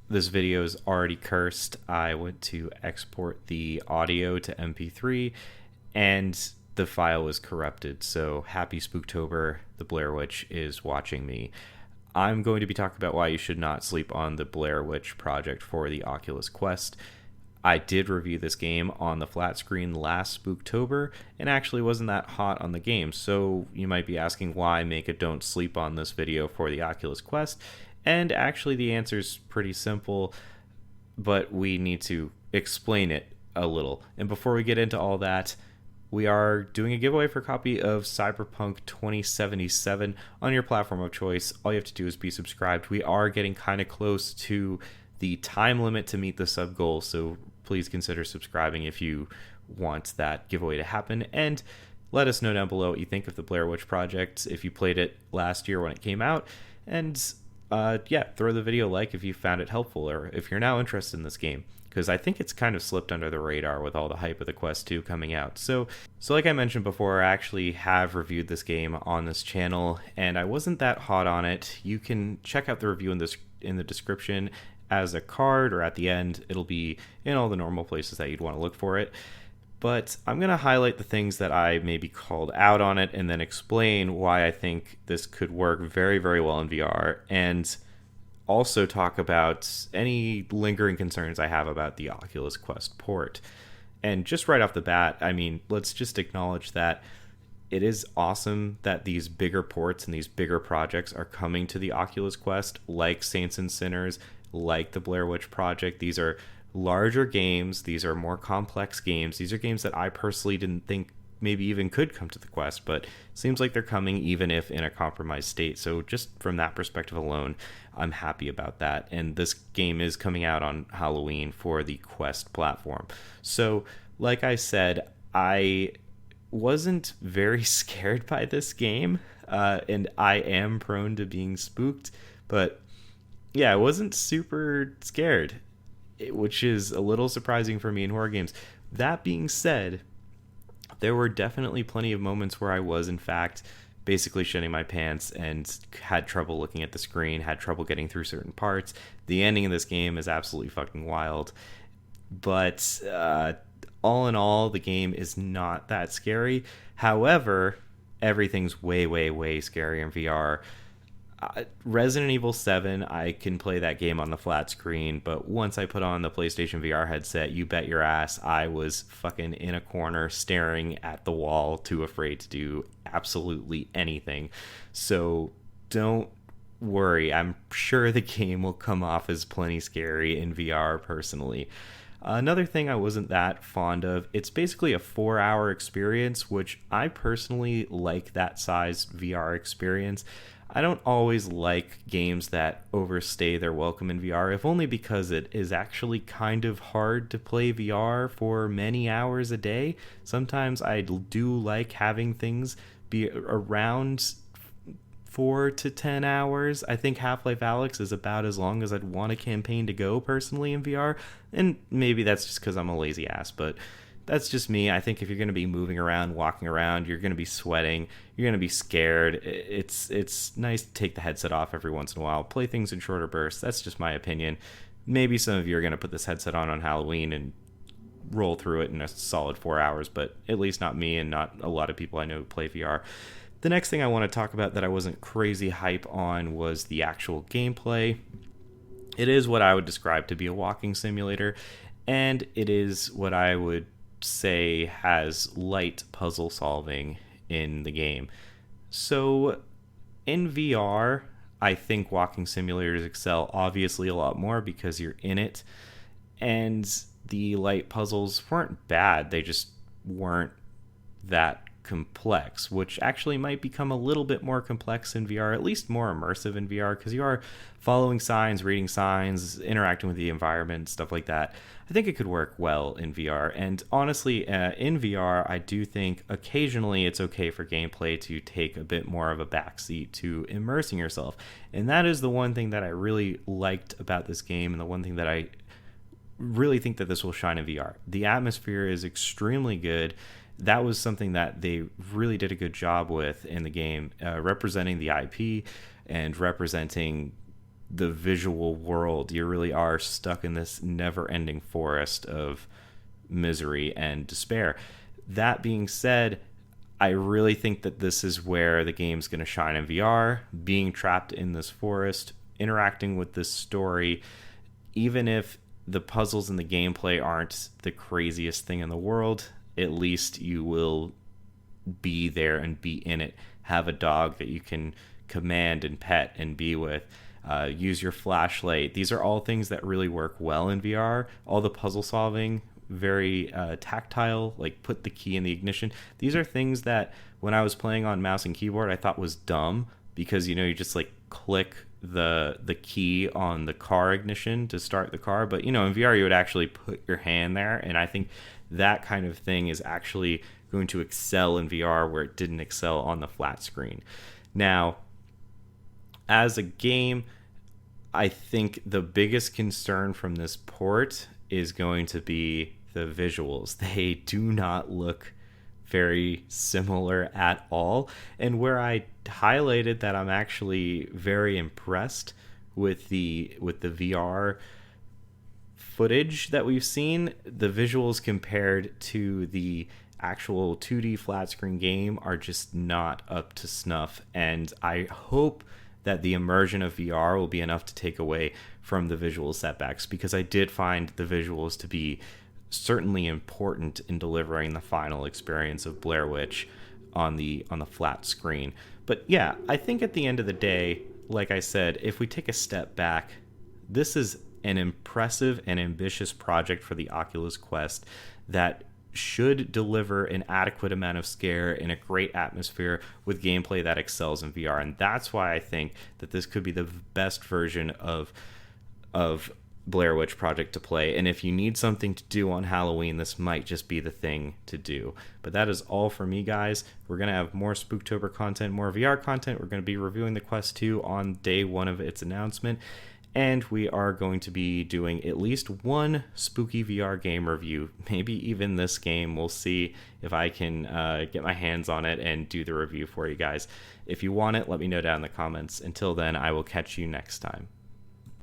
this video is already cursed. I went to export the audio to MP3 and the file was corrupted. So happy Spooktober. The Blair Witch is watching me. I'm going to be talking about why you should not sleep on the Blair Witch project for the Oculus Quest. I did review this game on the flat screen last Spooktober and actually wasn't that hot on the game. So you might be asking why make a don't sleep on this video for the Oculus Quest. And actually the answer is pretty simple, but we need to explain it a little. And before we get into all that, we are doing a giveaway for a copy of Cyberpunk 2077 on your platform of choice. All you have to do is be subscribed. We are getting kind of close to the time limit to meet the sub goal, so please consider subscribing if you want that giveaway to happen. And let us know down below what you think of the Blair Witch project, if you played it last year when it came out. And throw the video a like if you found it helpful, or if you're now interested in this game, because I think it's kind of slipped under the radar with all the hype of the Quest 2 coming out. So like I mentioned before, I actually have reviewed this game on this channel, and I wasn't that hot on it. You can check out the review in the description as a card, or at the end. It'll be in all the normal places that you'd want to look for it. But I'm going to highlight the things that I maybe called out on it and then explain why I think this could work very, very well in VR, and also talk about any lingering concerns I have about the Oculus Quest port. And just right off the bat, I mean, let's just acknowledge that it is awesome that these bigger ports and these bigger projects are coming to the Oculus Quest, like Saints and Sinners, like the Blair Witch project. These are larger games. These are more complex games. These are games that I personally didn't think maybe even could come to the Quest, but it seems like they're coming, even if in a compromised state. So just from that perspective alone, I'm happy about that. And this game is coming out on Halloween for the Quest platform. So like I said, I wasn't very scared by this game, and I am prone to being spooked, but yeah, I wasn't super scared, which is a little surprising for me in horror games. That being said, there were definitely plenty of moments where I was, in fact, basically shitting my pants and had trouble looking at the screen, had trouble getting through certain parts. The ending of this game is absolutely fucking wild. But all in all, the game is not that scary. However, everything's way, way, way scarier in VR. Resident Evil 7, I can play that game on the flat screen, but once I put on the PlayStation VR headset, you bet your ass I was fucking in a corner staring at the wall, too afraid to do absolutely anything. So don't worry, I'm sure the game will come off as plenty scary in VR personally. Another thing I wasn't that fond of, it's basically a 4-hour experience, which I personally like that size VR experience. I don't always like games that overstay their welcome in VR, if only because it is actually kind of hard to play VR for many hours a day. Sometimes I do like having things be around 4 to 10 hours. I think Half-Life Alyx is about as long as I'd want a campaign to go personally in VR, and maybe that's just because I'm a lazy ass, but that's just me. I think if you're going to be moving around, walking around, you're going to be sweating, you're going to be scared. It's nice to take the headset off every once in a while, play things in shorter bursts. That's just my opinion. Maybe some of you are going to put this headset on Halloween and roll through it in a solid 4 hours, but at least not me and not a lot of people I know who play VR. The next thing I want to talk about that I wasn't crazy hype on was the actual gameplay. It is what I would describe to be a walking simulator, and it is what I would say has light puzzle solving in the game. So in VR, I think walking simulators excel obviously a lot more because you're in it, and the light puzzles weren't bad, they just weren't that complex, which actually might become a little bit more complex in VR, at least more immersive in VR, because you are following signs, reading signs, interacting with the environment, stuff like that. I think it could work well in VR, and honestly, in VR, I do think occasionally it's okay for gameplay to take a bit more of a backseat to immersing yourself, and that is the one thing that I really liked about this game, and the one thing that I really think that this will shine in VR. The atmosphere is extremely good. That was something that they really did a good job with in the game, representing the IP and representing the visual world. You really are stuck in this never-ending forest of misery and despair. That being said, I really think that this is where the game's going to shine in VR, being trapped in this forest, interacting with this story, even if the puzzles and the gameplay aren't the craziest thing in the world, at least you will be there and be in it. Have a dog that you can command and pet and be with. Use your flashlight. These are all things that really work well in VR. All the puzzle solving, very tactile, like put the key in the ignition. These are things that when I was playing on mouse and keyboard, I thought was dumb, because you just like click the key on the car ignition to start the car. But in VR you would actually put your hand there, and I think that kind of thing is actually going to excel in VR where it didn't excel on the flat screen. Now, as a game, I think the biggest concern from this port is going to be the visuals. They do not look very similar at all. And where I highlighted that I'm actually very impressed with the VR footage that we've seen, the visuals compared to the actual 2D flat screen game are just not up to snuff. And I hope that the immersion of VR will be enough to take away from the visual setbacks, because I did find the visuals to be certainly important in delivering the final experience of Blair Witch on the flat screen. But yeah, I think at the end of the day, like I said, if we take a step back, this is an impressive and ambitious project for the Oculus Quest that should deliver an adequate amount of scare in a great atmosphere with gameplay that excels in VR. And that's why I think that this could be the best version of Blair Witch Project to play. And if you need something to do on Halloween, this might just be the thing to do. But that is all for me, guys. We're going to have more Spooktober content, more VR content. We're going to be reviewing the Quest 2 on day one of its announcement. And we are going to be doing at least one spooky VR game review, maybe even this game. We'll see if I can get my hands on it and do the review for you guys. If you want it, let me know down in the comments. Until then, I will catch you next time.